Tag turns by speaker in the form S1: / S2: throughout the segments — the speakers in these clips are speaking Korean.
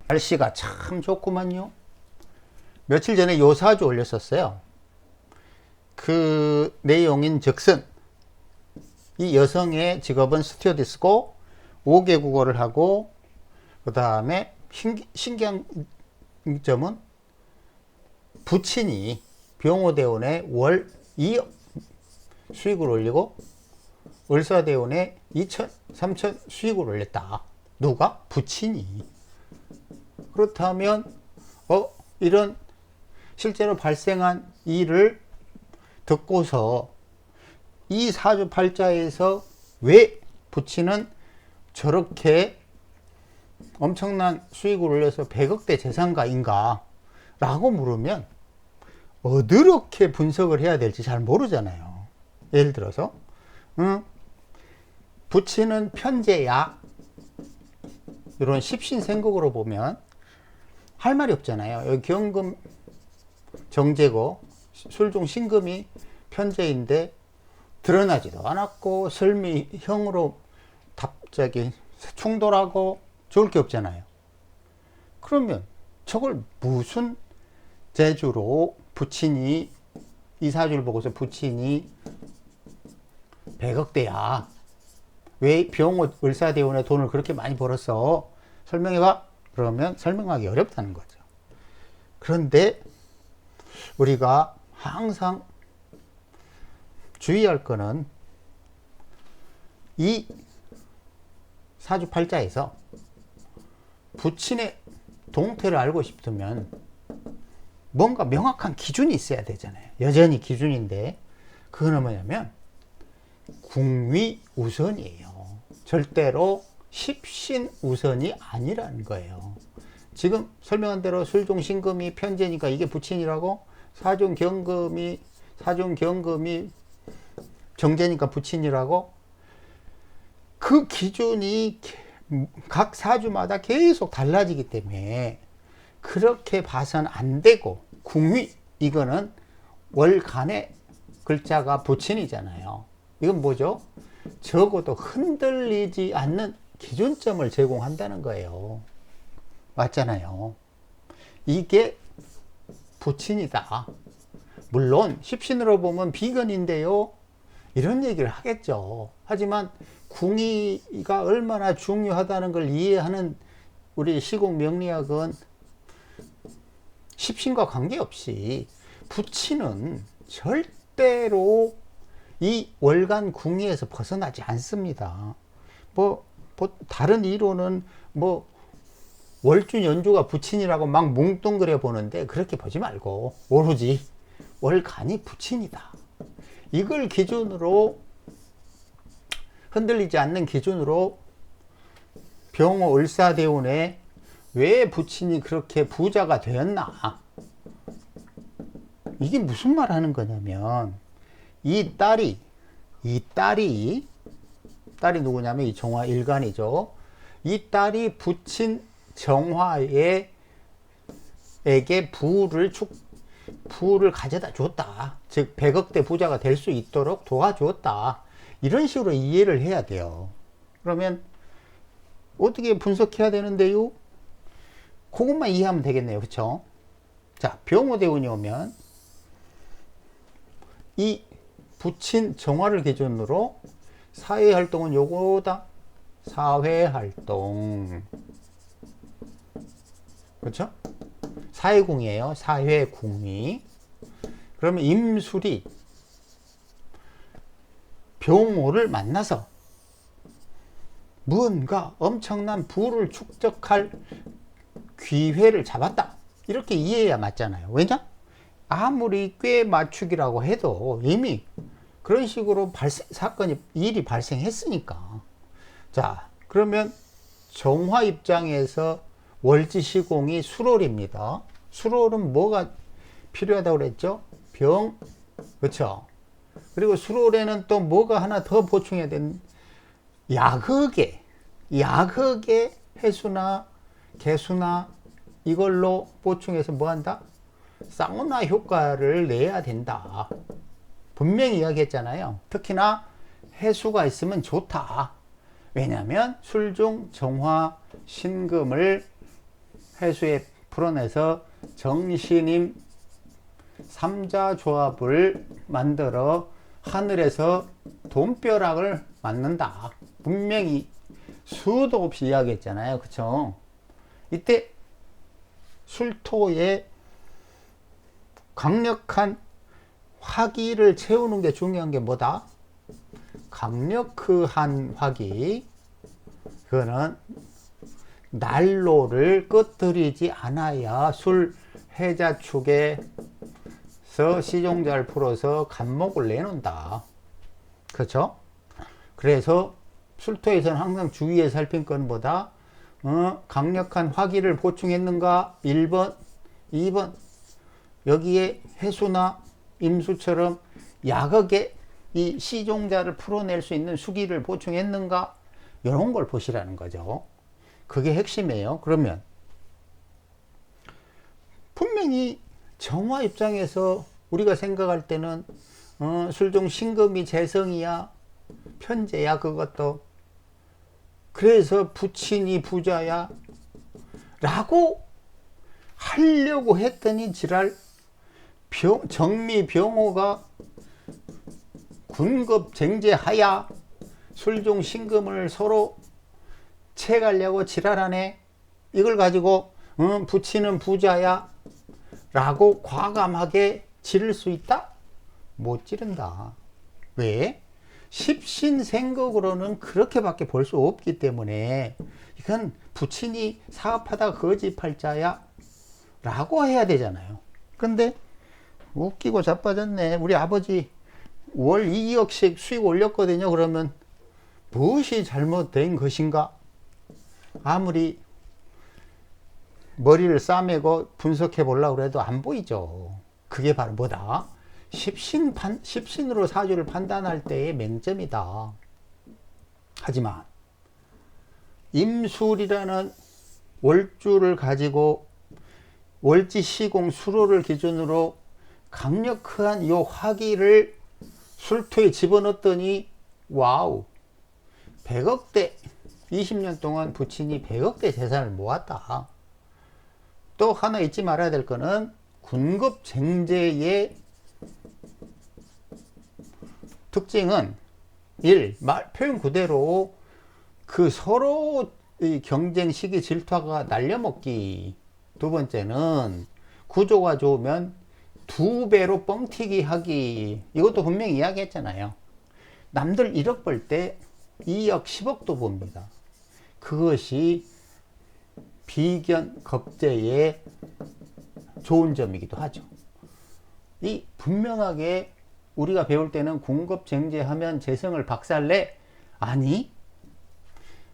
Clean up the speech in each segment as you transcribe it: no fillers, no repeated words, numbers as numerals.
S1: 날씨가 참 좋구만요. 며칠 전에 요사주 올렸었어요. 그 내용인 즉슨 이 여성의 직업은 스튜어디스고 5개 국어를 하고, 그 다음에 신기한 점은 부친이 병호대원에 월 2억 수익을 올리고 을사대원에 2천, 3천 수익을 올렸다. 누가? 부친이. 그렇다면 이런 실제로 발생한 일을 듣고서 이 사주팔자에서 왜 부친은 저렇게 엄청난 수익을 올려서 100억대 재산가인가 라고 물으면 어떻게 분석을 해야 될지 잘 모르잖아요. 예를 들어서 부친은 편제야, 이런 십신생극으로 보면 할 말이 없잖아요. 여기 경금 정제고 술중 신금이 편제인데 드러나지도 않았고 설미형으로 갑자기 충돌하고 좋을 게 없잖아요. 그러면 저걸 무슨 재주로 부친이, 이 사주를 보고서 부친이 100억대야, 왜 병호 을사대원에 돈을 그렇게 많이 벌었어, 설명해봐. 그러면 설명하기 어렵다는 거죠. 그런데 우리가 항상 주의할 거는 이 사주팔자에서 부친의 동태를 알고 싶으면 뭔가 명확한 기준이 있어야 되잖아요. 여전히 기준인데 그거는 뭐냐면 궁위우선이에요. 절대로 십신우선이 아니라는 거예요. 지금 설명한 대로 술종신금이 편제니까 이게 부친이라고, 사중경금이 정제니까 부친이라고, 그 기준이 각 사주마다 계속 달라지기 때문에 그렇게 봐서는 안 되고, 궁위, 이거는 월간의 글자가 부친이잖아요. 이건 뭐죠? 적어도 흔들리지 않는 기준점을 제공한다는 거예요. 맞잖아요. 이게 부친이다. 물론 십신으로 보면 비견인데요, 이런 얘기를 하겠죠. 하지만 궁위가 얼마나 중요하다는 걸 이해하는 우리 시국 명리학은 십신과 관계없이 부친은 절대로 이 월간 궁위에서 벗어나지 않습니다. 다른 이론은 월준 연주가 부친이라고 막 뭉뚱그려 보는데 그렇게 보지 말고 오로지 월간이 부친이다. 이걸 기준으로, 흔들리지 않는 기준으로 병호 을사대운에 왜 부친이 그렇게 부자가 되었나, 이게 무슨 말 하는 거냐면 이 딸이 누구냐면 이 정화 일간이죠. 이 딸이 부친 정화에게 부를 가져다 줬다. 즉 100억대 부자가 될 수 있도록 도와주었다. 이런 식으로 이해를 해야 돼요. 그러면 어떻게 분석해야 되는데요? 그것만 이해하면 되겠네요. 그쵸? 자, 병호대운이 오면 이 부친 정화를 기준으로 사회활동은 요거다. 사회활동. 그렇죠? 사회궁이에요. 사회궁이. 그러면 임술이 병호를 만나서 뭔가 엄청난 부를 축적할 기회를 잡았다. 이렇게 이해해야 맞잖아요. 왜냐? 아무리 꽤 맞추기라고 해도 이미 그런 식으로 일이 발생했으니까. 자, 그러면 정화 입장에서 월지시공이 수롤입니다. 수롤은 뭐가 필요하다고 그랬죠? 병, 그렇죠? 그리고 수롤에는 또 뭐가 하나 더 보충해야 되는, 야극의 해수나 개수나 이걸로 보충해서 뭐 한다? 사우나 효과를 내야 된다. 분명히 이야기했잖아요. 특히나 해수가 있으면 좋다. 왜냐하면 술중 정화 신금을 해수에 풀어내서 정신임 삼자조합을 만들어 하늘에서 돈벼락을 맞는다. 분명히 수도 없이 이야기했잖아요. 그쵸? 이때 술토에 강력한 화기를 채우는 게 중요한 게 뭐다? 강력한 화기. 그거는 난로를 꺼뜨리지 않아야 술 해자축에서 시종자를 풀어서 간목을 내놓는다. 그렇죠? 그래서 술토에서는 항상 주의해 살핀 건보다 강력한 화기를 보충했는가? 1번, 2번. 여기에 해수나 임수처럼 약하게 이 시종자를 풀어낼 수 있는 수기를 보충했는가? 이런 걸 보시라는 거죠. 그게 핵심이에요. 그러면 분명히 정화 입장에서 우리가 생각할 때는 술종 신금이 재성이야, 편재야, 그것도. 그래서 부친이 부자야 라고 하려고 했더니 지랄 정미병호가 군급쟁제하야 술종 신금을 서로 채가려고 지랄하네. 이걸 가지고 부치는 부자야 라고 과감하게 지를 수 있다? 못 지른다. 왜? 십신생극으로는 그렇게밖에 볼 수 없기 때문에 이건 부친이 사업하다 거지팔자야 라고 해야 되잖아요. 근데 웃기고 자빠졌네. 우리 아버지 월 2억씩 수익 올렸거든요. 그러면 무엇이 잘못된 것인가? 아무리 머리를 싸매고 분석해 보려고 해도 안 보이죠. 그게 바로 뭐다? 십신으로 사주를 판단할 때의 맹점이다. 하지만 임술이라는 월주를 가지고 월지 시공 수로를 기준으로 강력한 요 화기를 술토에 집어넣었더니 와우, 100억대 20년 동안 부친이 100억대 재산을 모았다. 또 하나 잊지 말아야 될 거는 군급쟁제의 특징은 1. 표현 그대로 그 서로 경쟁 시기 질투가 날려먹기. 두 번째는 구조가 좋으면 2배로 뻥튀기 하기. 이것도 분명히 이야기했잖아요. 남들 1억 벌 때 2억 10억도 봅니다. 그것이 비견 겁재의 좋은 점이기도 하죠. 이 분명하게 우리가 배울 때는 군급쟁제하면 재성을 박살내? 아니,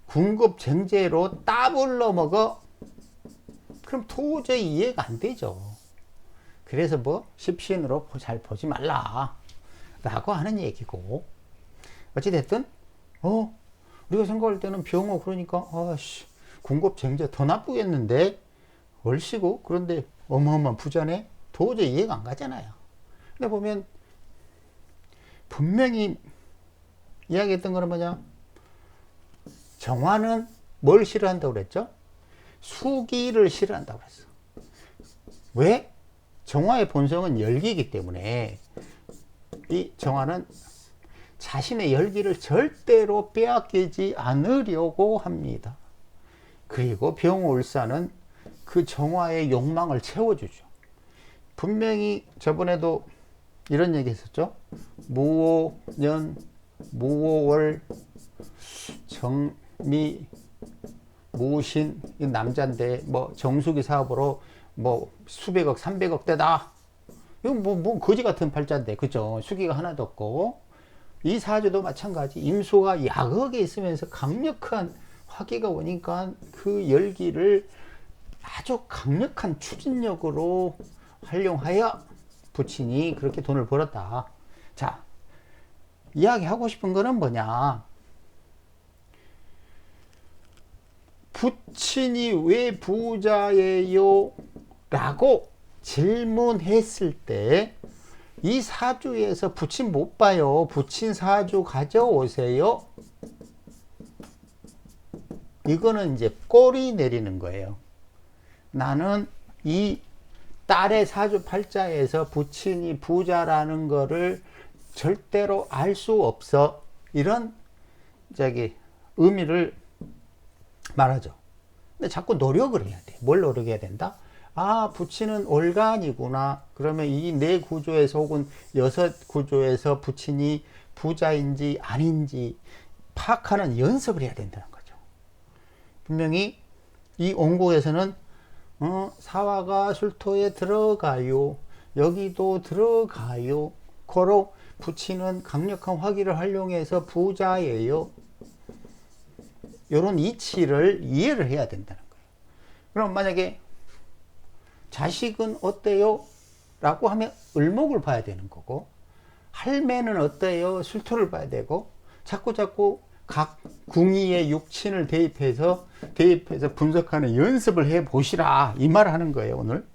S1: 군급쟁제로 따블러 먹어? 그럼 도저히 이해가 안 되죠. 그래서 뭐 십신으로 잘 보지 말라 라고 하는 얘기고, 어찌됐든 우리가 생각할 때는 병호 그러니까 군급쟁제 더 나쁘겠는데 월시고 그런데 어마어마한 부자네? 도저히 이해가 안 가잖아요. 근데 보면 분명히 이야기했던 거는 뭐냐? 정화는 뭘 싫어한다고 그랬죠? 수기를 싫어한다고 그랬어. 왜? 정화의 본성은 열기이기 때문에 이 정화는 자신의 열기를 절대로 빼앗기지 않으려고 합니다. 그리고 병호울사는 그 정화의 욕망을 채워주죠. 분명히 저번에도 이런 얘기 했었죠. 무오년, 무오월, 정미, 무신, 이 남자인데 뭐 정수기 사업으로 뭐 수백억, 300억 대다. 이거 뭐 거지 같은 팔자인데, 그죠? 수기가 하나도 없고. 이 사주도 마찬가지. 임수가 약하게 있으면서 강력한 화기가 오니까 그 열기를 아주 강력한 추진력으로 활용하여 부친이 그렇게 돈을 벌었다. 자, 이야기하고 싶은 거는 뭐냐? 부친이 왜 부자예요? 라고 질문했을 때 이 사주에서 부친 못 봐요. 부친 사주 가져오세요. 이거는 이제 꼬리 내리는 거예요. 나는 이 딸의 사주팔자에서 부친이 부자라는 거를 절대로 알 수 없어. 이런 의미를 말하죠. 근데 자꾸 노력을 해야 돼. 뭘 노력해야 된다? 아, 부친은 월간이구나. 그러면 이 네 구조에서 혹은 여섯 구조에서 부친이 부자인지 아닌지 파악하는 연습을 해야 된다는 거죠. 분명히 이 원곡에서는 사화가 술토에 들어가요. 여기도 들어가요. 고로 부친은 강력한 화기를 활용해서 부자예요. 이런 이치를 이해를 해야 된다는 거예요. 그럼 만약에 자식은 어때요? 라고 하면 을목을 봐야 되는 거고, 할매는 어때요? 술토를 봐야 되고, 자꾸 각 궁의의 육친을 대입해서 분석하는 연습을 해 보시라. 이 말을 하는 거예요, 오늘.